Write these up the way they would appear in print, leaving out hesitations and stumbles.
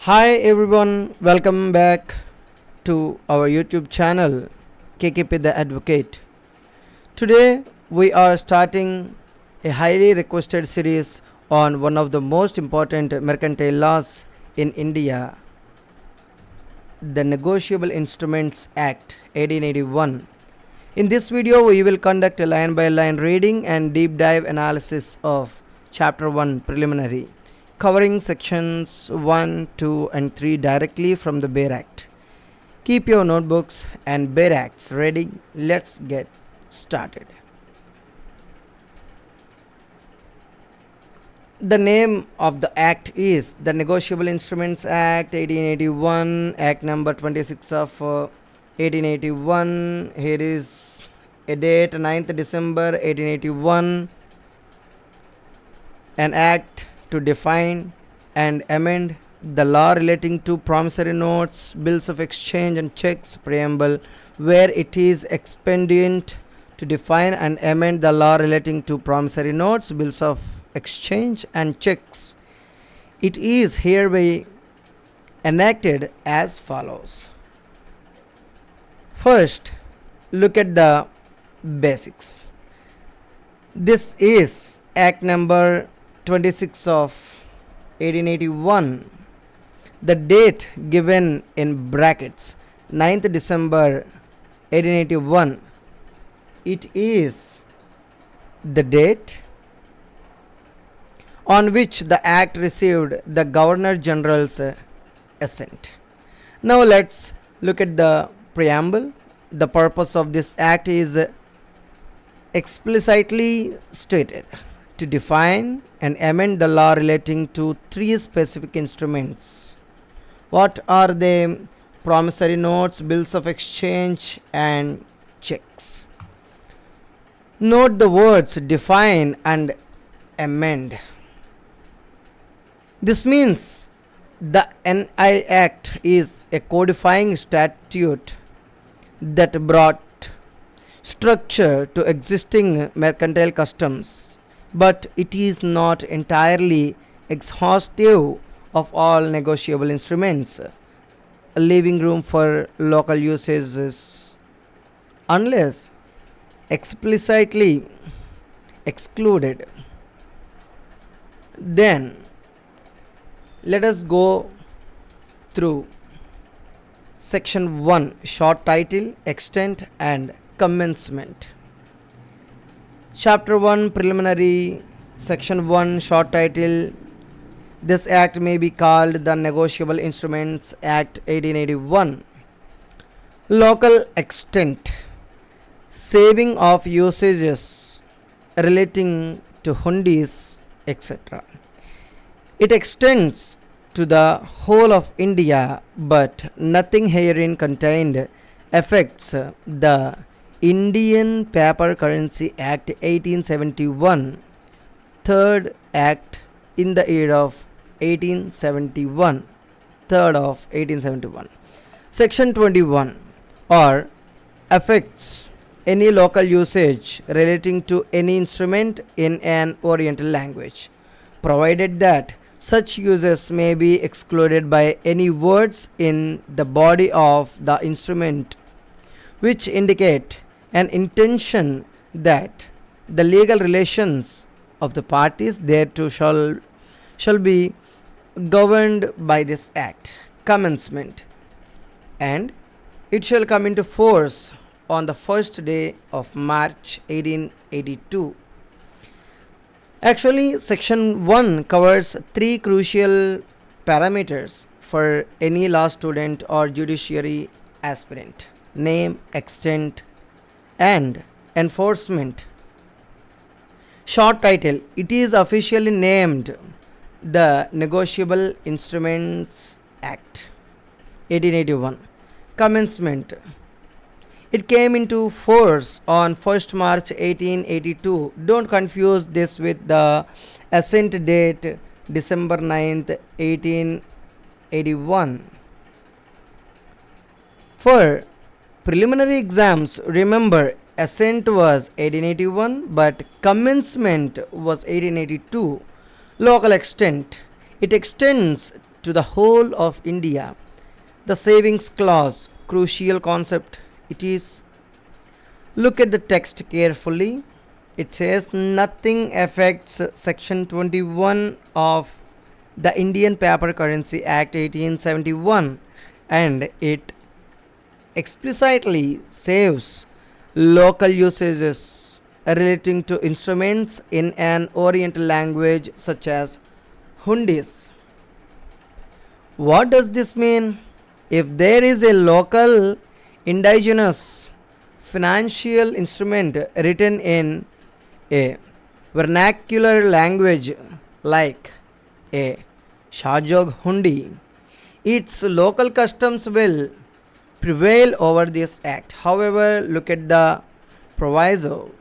Hi everyone, welcome back to our YouTube channel KKP the Advocate. Today we are starting a highly requested series on one of the most important mercantile laws in India, the Negotiable Instruments Act 1881. In this video we will conduct a line by line reading and deep dive analysis of Chapter 1 Preliminary, covering sections 1, 2 and 3 directly from the bare act. Keep your notebooks and bare acts ready. Let's get started. The name of the act is the Negotiable Instruments Act 1881, Act number 26 of 1881. Here is a date, 9th December 1881. An act to define and amend the law relating to promissory notes, bills of exchange and checks. Preamble. Where it is expedient to define and amend the law relating to promissory notes, bills of exchange and checks, it is hereby enacted as follows. First, look at the basics. This is Act number 26 of 1881. The date given in brackets 9th December 1881, it is the date on which the act received the Governor General's assent. Now let's look at the preamble. The purpose of this act is explicitly stated to define and amend the law relating to three specific instruments. What are they? Promissory notes, bills of exchange and checks. Note the words define and amend. This means the NI Act is a codifying statute that brought structure to existing mercantile customs, but it is not entirely exhaustive of all negotiable instruments, leaving room for local usages unless explicitly excluded. Then let us go through section 1, short title, extent and commencement. Chapter 1 Preliminary, Section 1, short title. This act may be called the Negotiable Instruments Act 1881. Local extent, saving of usages relating to hundis, etc. It extends to the whole of India, but nothing herein contained affects the Indian Paper Currency Act 1871, third act in the year of 1871, third of 1871. Section 21, or affects any local usage relating to any instrument in an oriental language, provided that such uses may be excluded by any words in the body of the instrument which indicate an intention that the legal relations of the parties thereto shall be governed by this act. Commencement. And it shall come into force on the first day of March 1882. Actually, section 1 covers three crucial parameters for any law student or judiciary aspirant: name, extent and enforcement. Short title. It is officially named the Negotiable Instruments Act 1881. Commencement. It came into force on 1st March 1882. Don't confuse this with the assent date December 9th 1881. For preliminary exams, remember assent was 1881 but commencement was 1882. Local extent. It extends to the whole of India. The savings clause, crucial concept it is. Look at the text carefully. It says nothing affects section 21 of the Indian Paper Currency Act 1871, and it explicitly saves local usages relating to instruments in an oriental language such as Hundis. What does this mean? If there is a local indigenous financial instrument written in a vernacular language like a Shahjog Hundi, its local customs will prevail over this act. However, look at the proviso.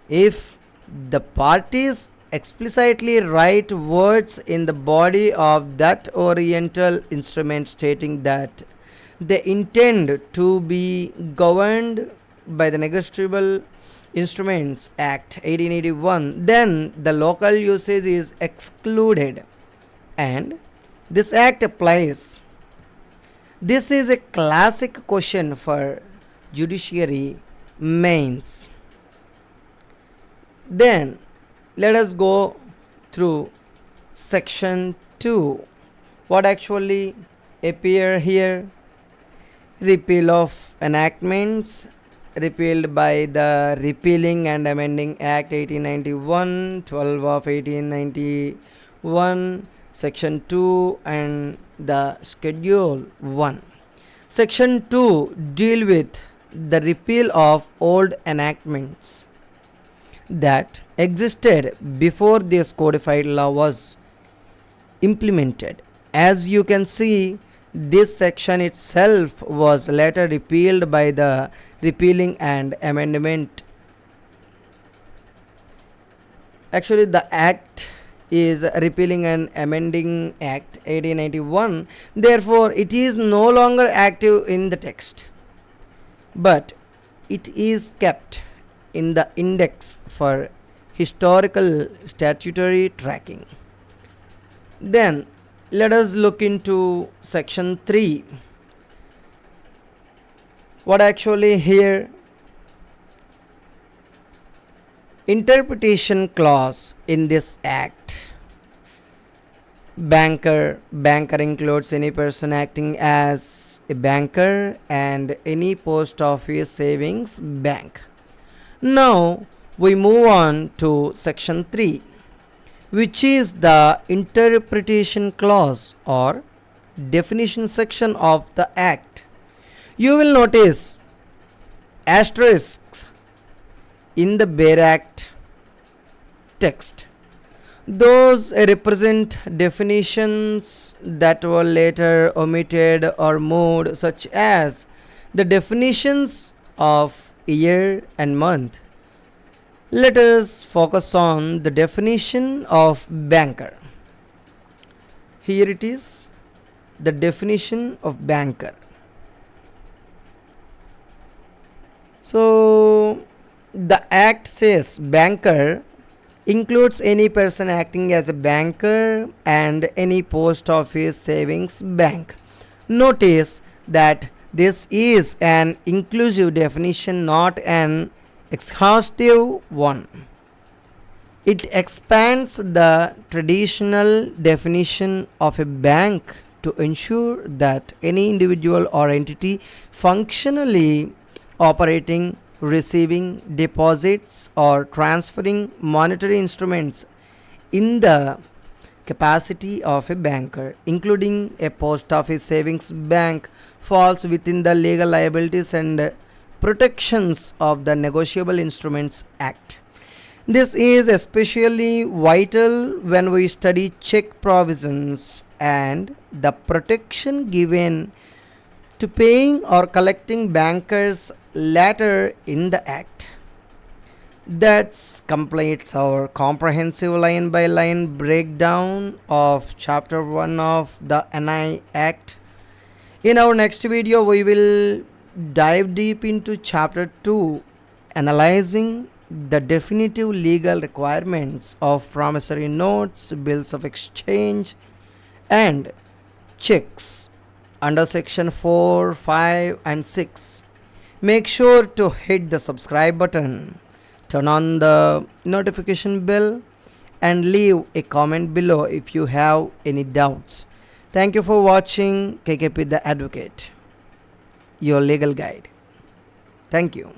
If the parties explicitly write words in the body of that oriental instrument stating that they intend to be governed by the Negotiable Instruments Act 1881, then the local usage is excluded and this act applies. This is a classic question for Judiciary mains. Then let us go through section 2. What actually appear here? Repeal of enactments, repealed by the Repealing and Amending Act 1891, 12 of 1891, section 2 and the schedule 1. Section 2 deal with the repeal of old enactments that existed before this codified law was implemented. As you can see, this section itself was later repealed by the Repealing and Amendment. Actually, the act is Repealing and Amending Act 1891. Therefore, it is no longer active in the text, but it is kept in the index for historical statutory tracking. Then let us look into section 3. What actually here? Interpretation clause in this act. Banker includes any person acting as a banker and any post office savings bank. Now we move on to section 3, which is the interpretation clause or definition section of the act. You will notice asterisks in the bare act text. Those represent definitions that were later omitted or moved, such as the definitions of year and month. Let us focus on the definition of banker. Here it is, the definition of banker. So the act says banker includes any person acting as a banker and any post office savings bank. Notice that this is an inclusive definition, not an exhaustive one. It expands the traditional definition of a bank to ensure that any individual or entity functionally operating, receiving deposits or transferring monetary instruments in the capacity of a banker, including a post office savings bank, falls within the legal liabilities and protections of the Negotiable Instruments Act. This is especially vital when we study check provisions and the protection given to paying or collecting bankers later in the act. That completes our comprehensive line by line breakdown of chapter 1 of the NI Act. In our next video, we will dive deep into chapter 2, analyzing the definitive legal requirements of promissory notes, bills of exchange, and checks under section 4, 5 and 6. Make sure to hit the subscribe button, turn on the notification bell and leave a comment below if you have any doubts. Thank you for watching KKP the Advocate, your legal guide. Thank you.